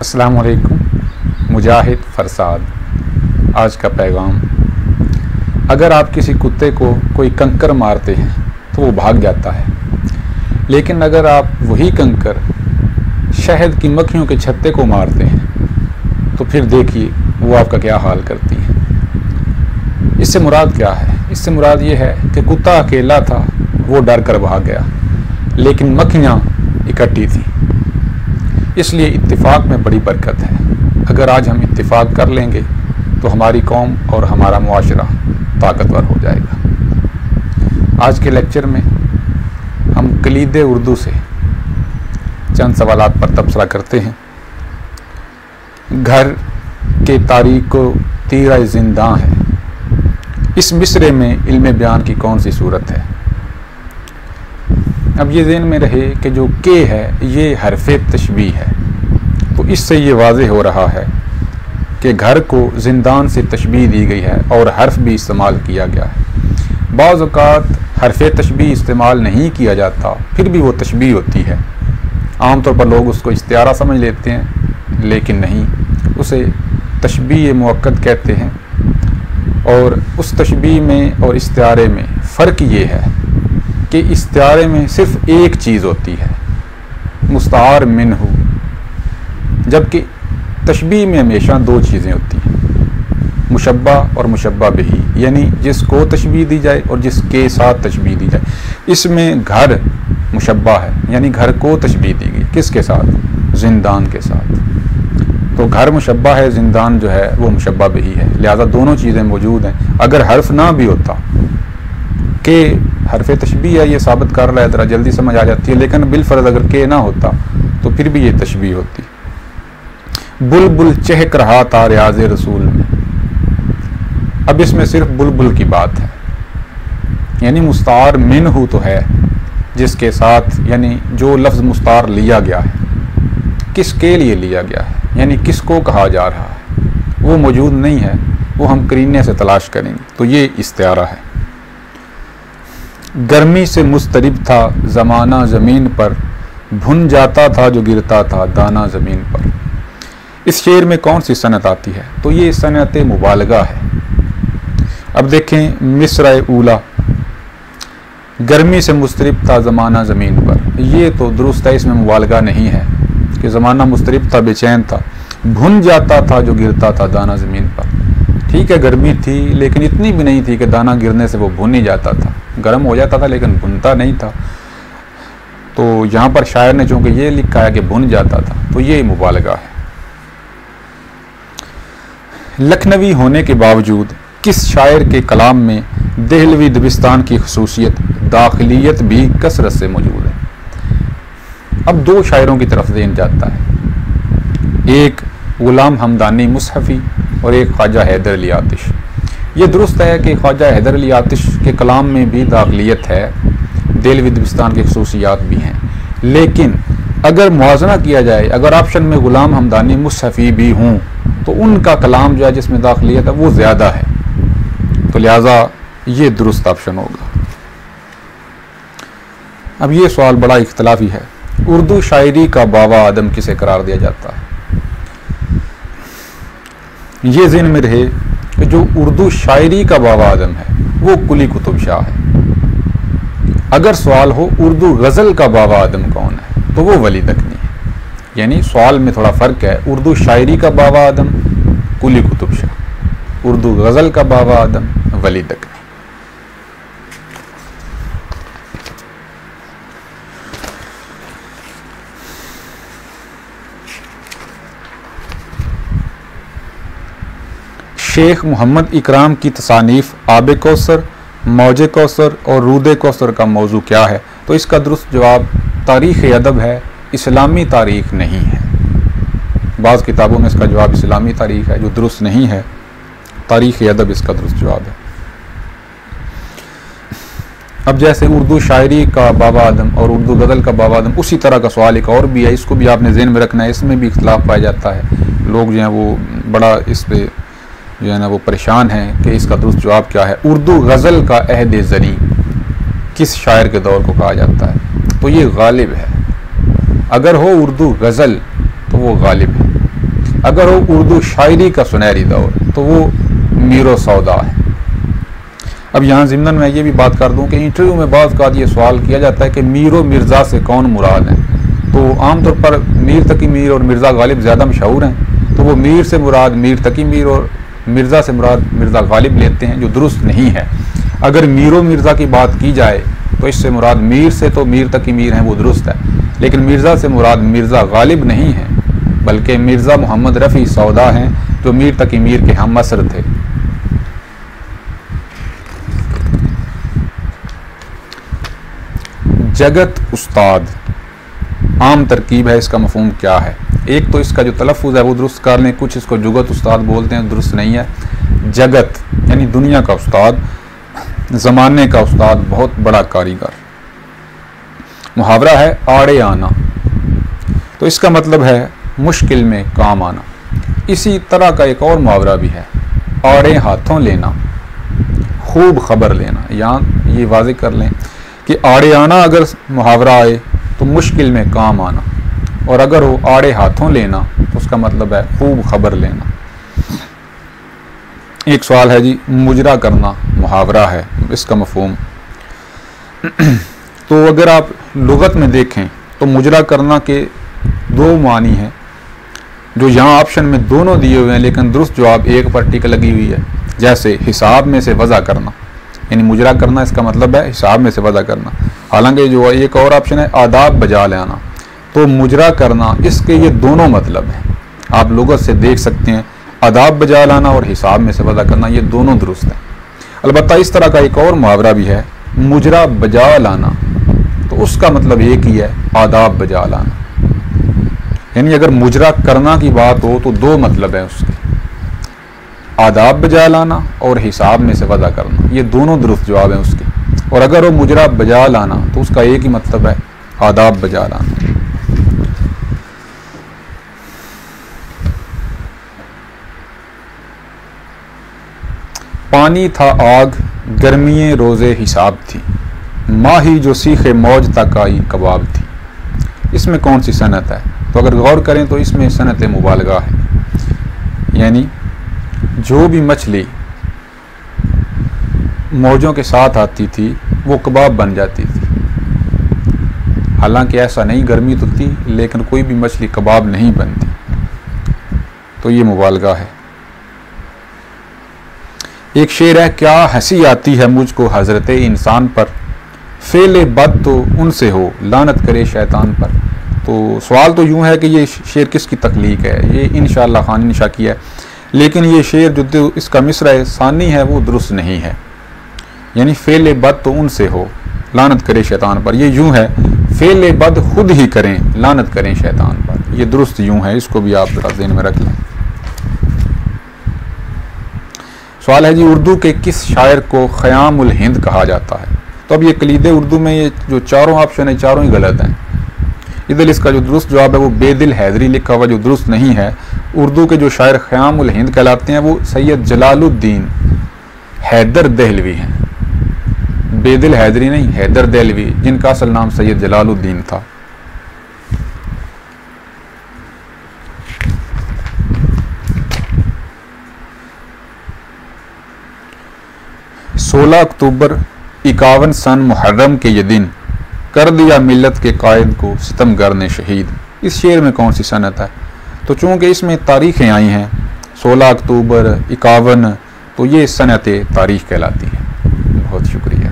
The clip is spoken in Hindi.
अस्सलाम वालेकुम। मुजाहिद फरसाद। आज का पैगाम, अगर आप किसी कुत्ते को कोई कंकर मारते हैं तो वो भाग जाता है, लेकिन अगर आप वही कंकर शहद की मक्खियों के छत्ते को मारते हैं तो फिर देखिए वो आपका क्या हाल करती हैं। इससे मुराद क्या है? इससे मुराद ये है कि कुत्ता अकेला था, वो डर कर भाग गया, लेकिन मक्खियाँ इकट्ठी थीं। इसलिए इत्तिफाक में बड़ी बरकत है। अगर आज हम इत्तिफाक कर लेंगे तो हमारी कौम और हमारा मुआशरा ताकतवर हो जाएगा। आज के लेक्चर में हम कलीदे उर्दू से चंद सवालात पर तबसरा करते हैं। घर के तारीख को तीरा जिंदा है, इस मिसरे में इल्म बयान की कौन सी सूरत है। अब ये ज़हन में रहे कि जो के है ये हरफ़े तशबीह है, तो इससे ये वाज़ेह हो रहा है कि घर को जिंदान से तशबीह दी गई है और हर्फ भी इस्तेमाल किया गया है। बाज़ औक़ात हरफ़े तशबीह इस्तेमाल नहीं किया जाता, फिर भी वो तशबीह होती है। आमतौर पर लोग उसको इस्तिआरा समझ लेते हैं, लेकिन नहीं, उसे तशबीह मुअक्कद कहते हैं। और उस तशबीह में और इस्तिआरे में फ़र्क ये है कि इस्तिआरे में सिर्फ एक चीज़ होती है, मुस्तार मिन्हु, जबकि तशबीह में हमेशा दो चीज़ें होती हैं, मुशब्बा और मुशब्बा बिही, यानी जिसको तशबीह दी जाए और जिसके साथ तशबीह दी जाए। इसमें घर मुशब्बा है, यानी घर को तशबीह दी गई, किसके साथ? जिंदान के साथ। तो घर मुशब्बा है, जिंदान जो है वो मुशब्बा बिही है, लिहाजा दोनों चीज़ें मौजूद हैं। अगर हर्फ ना भी होता के हरफ़े तशबीह है, ये साबित कर रहा है, ज़रा जल्दी समझ आ जाती है, लेकिन बिलफर्ज अगर के ना होता तो फिर भी ये तशबीह होती। बुलबुल चहक रहा था रियाज़े रसूल में, अब इसमें सिर्फ बुलबुल की बात है, यानी मुस्तार मिन्हु तो है जिसके साथ, यानी जो लफ्ज़ मुस्तार लिया गया है, किसके लिए लिया गया है, यानी किसको कहा जा रहा है, वो मौजूद नहीं है, वो हम करीने से तलाश करेंगे। तो ये इस्तिआरा है। गर्मी से मुस्तरिब था ज़माना ज़मीन पर, भुन जाता था जो गिरता था दाना ज़मीन पर। इस शेर में कौन सी सनत आती है? तो ये सनत मुबालगा है। अब देखें मिस्रा ऊला, गर्मी से मुस्तरिब था ज़माना ज़मीन पर, ये तो दुरुस्त है, इसमें मुबालगा नहीं है कि ज़माना मुस्तरिब था, बेचैन था। भुन जाता था जो गिरता था दाना ज़मीन पर, ठीक है गर्मी थी लेकिन इतनी भी नहीं थी कि दाना गिरने से वो भुन ही जाता था, गर्म हो जाता था लेकिन भुनता नहीं था। तो यहाँ पर शायर ने चूँकि ये लिखा है कि भुन जाता था, तो ये मुबालगा है। लखनवी होने के बावजूद किस शायर के कलाम में देहलवी दबिस्तान की खसूसियत दाखिलियत भी कसरत से मौजूद है? अब दो शायरों की तरफ ज़हन जाता है, एक गुलाम हमदानी मुसहफ़ी और एक ख्वाजा हैदर अली आतिश। ये दुरुस्त है कि ख्वाजा हैदर अली आतिश के कलाम में भी दाखिलियत है, देहलवी दबिस्तान की खसूसियात भी हैं, लेकिन अगर मुआज़ना किया जाए, अगर ऑप्शन में गुलाम हमदानी मुसहफ़ी भी हों तो उनका कलाम जो है जिसमें दाखिलियत है वो ज़्यादा है, तो लिहाजा ये दुरुस्त ऑप्शन होगा। अब ये सवाल बड़ा इख्तलाफी है, उर्दू शायरी का बाबा आदम किसे करार दिया जाता है? ये ज़हन में रहे कि जो उर्दू शायरी का बाबा आदम है वो कुली कुतुब शाह है। अगर सवाल हो उर्दू गज़ल का बाबा आदम कौन है तो वो वली दकनी है, यानी सवाल में थोड़ा फ़र्क है। उर्दू शायरी का बाबा आदम कुली कुतुब शाह, उर्दू गज़ल का बाबा आदम वली दकनी। शेख मोहम्मद इकराम की तसानीफ़ आब कौसर, मौज कौसर और रूद कौसर का मौजू क्या है? तो इसका दुरुस्त जवाब तारीख़ अदब है, इस्लामी तारीख़ नहीं है। बाज़ किताबों में इसका जवाब इस्लामी तारीख़ है, जो दुरुस्त नहीं है, तारीख़ अदब इसका दुरुस्त जवाब है। अब जैसे उर्दू शायरी का बाबा आदम और उर्दू गज़ल का बाबा आदम, उसी तरह का सवाल एक और भी है, इसको भी आपने ज़हन में रखना है। इसमें भी इख्तिलाफ़ पाया जाता है, लोग जो हैं वो बड़ा इस पर जो है ना वो परेशान हैं कि इसका दुरुस्त जवाब क्या है। उर्दू गज़ल का अहद ज़री किस शायर के दौर को कहा जाता है? तो ये गालिब है। अगर हो उर्दू गज़ल तो वो गालिब है। अगर वो उर्दू शायरी का सुनहरी दौर तो वो मीरो सौदा है। अब यहाँ ज़िम्नन मैं ये भी बात कर दूँ कि इंटरव्यू में बाज़ का ये सवाल किया जाता है कि मीरो मिर्ज़ा से कौन मुराद है, तो आमतौर पर मीर तकी मीर और मिर्ज़ा गालिब ज़्यादा मशहूर हैं, तो वो मीर से मुराद मीर तकी मीर और मिर्ज़ा से मुराद मिर्ज़ा गालिब लेते हैं, जो दुरुस्त नहीं है। अगर मीरो मिर्ज़ा की बात की जाए तो इससे मुराद मीर से तो मीर तकी मीर हैं, वो दुरुस्त है, लेकिन मिर्ज़ा से मुराद मिर्ज़ा गालिब नहीं है, बल्कि मिर्ज़ा मोहम्मद रफ़ी सौदा हैं, जो मीर तकी मीर के हम असर थे। जगत उस्ताद आम तरकीब है, इसका मफहूम क्या है? एक तो इसका जो तलफ़ुज़ है वो दुरुस्त कर लें, कुछ इसको जुगत उस्ताद बोलते हैं, दुरुस्त नहीं है। जगत यानी दुनिया का उस्ताद, ज़माने का उस्ताद, बहुत बड़ा कारीगर। मुहावरा है आड़े आना, तो इसका मतलब है मुश्किल में काम आना। इसी तरह का एक और मुहावरा भी है, आड़े हाथों लेना, खूब खबर लेना। यहाँ ये वाज़ेह कर लें कि आड़े आना अगर मुहावरा आए तो मुश्किल में काम आना, और अगर वो आड़े हाथों लेना तो उसका मतलब है खूब खबर लेना। एक सवाल है जी, मुजरा करना मुहावरा है, इसका मफहूम तो अगर आप लुगत में देखें तो मुजरा करना के दो मानी हैं, जो यहाँ ऑप्शन में दोनों दिए हुए हैं, लेकिन दुरुस्त जवाब एक पर टिक लगी हुई है। जैसे हिसाब में से वज़ा करना, यानी मुजरा करना इसका मतलब है हिसाब में से वज़ा करना। हालांकि जो एक और ऑप्शन है आदाब बजा लाना, तो मुजरा करना इसके ये दोनों मतलब हैं। आप लुगत से देख सकते हैं आदाब बजा लाना और हिसाब में से वज़ा करना, ये दोनों दुरुस्त हैं। अलबत्ता इस तरह का एक और मुहावरा भी है, मुजरा बजा लाना, तो उसका मतलब एक ही है, आदाब बजा लाना। यानी अगर मुजरा करना की बात हो तो दो मतलब है उसके, आदाब बजा लाना और हिसाब में से वज़ा करना, ये दोनों दुरुस्त जवाब हैं उसके। और अगर वो मुजरा बजा लाना तो उसका एक ही मतलब है, आदाब बजा लाना। पानी था आग गर्मिये रोज़े हिसाब थी, माही जो सीखे मौज तक आई कबाब थी। इसमें कौन सी सनत है? तो अगर गौर करें तो इसमें सनत मुबालगा है, यानी जो भी मछली मौजों के साथ आती थी वो कबाब बन जाती थी। हालांकि ऐसा नहीं, गर्मी तो थी लेकिन कोई भी मछली कबाब नहीं बनती, तो ये मुबालगा है। एक शेर है, क्या हंसी आती है मुझको हज़रत इंसान पर, फेले बद तो उनसे हो लानत करे शैतान पर। तो सवाल तो यूँ है कि ये शेर किसकी तख्लीक है? ये इंशाअल्लाह खान निशा की है, लेकिन ये शेर जो इसका मिसरा सानी है वो दुरुस्त नहीं है। यानी फेले बद तो उनसे हो लानत करे शैतान पर, ये यूँ है फेले बद खुद ही करें लानत करें शैतान पर, ये दुरुस्त यूँ है। इसको भी आप ज़रा ज़हन में रख लें। सवाल है जी, उर्दू के किस शायर को ख़यामुल हिंद कहा जाता है? तो अब ये कलीदे उर्दू में ये जो चारों ऑप्शन है चारों ही गलत हैं। इधर इसका जो दुरुस्त जवाब है वो बेदिल हैदरी लिखा हुआ, जो दुरुस्त नहीं है। उर्दू के जो शायर ख़यामुल हिंद कहलाते हैं वो सैयद जलालुद्दीन हैदर दहलवी हैं, बेदिल हैदरी नहीं, हैदर दहलवी, जिनका असल नाम सैयद जलालुद्दीन था। सोलह अक्टूबर 51 सन मुहर्रम के ये दिन कर दिया मिल्लत के कायद को सितमगर ने शहीद। इस शेर में कौन सी सनत है? तो चूँकि इसमें तारीखें आई हैं 16 अक्टूबर 51, तो ये सनत तारीख कहलाती है। बहुत शुक्रिया।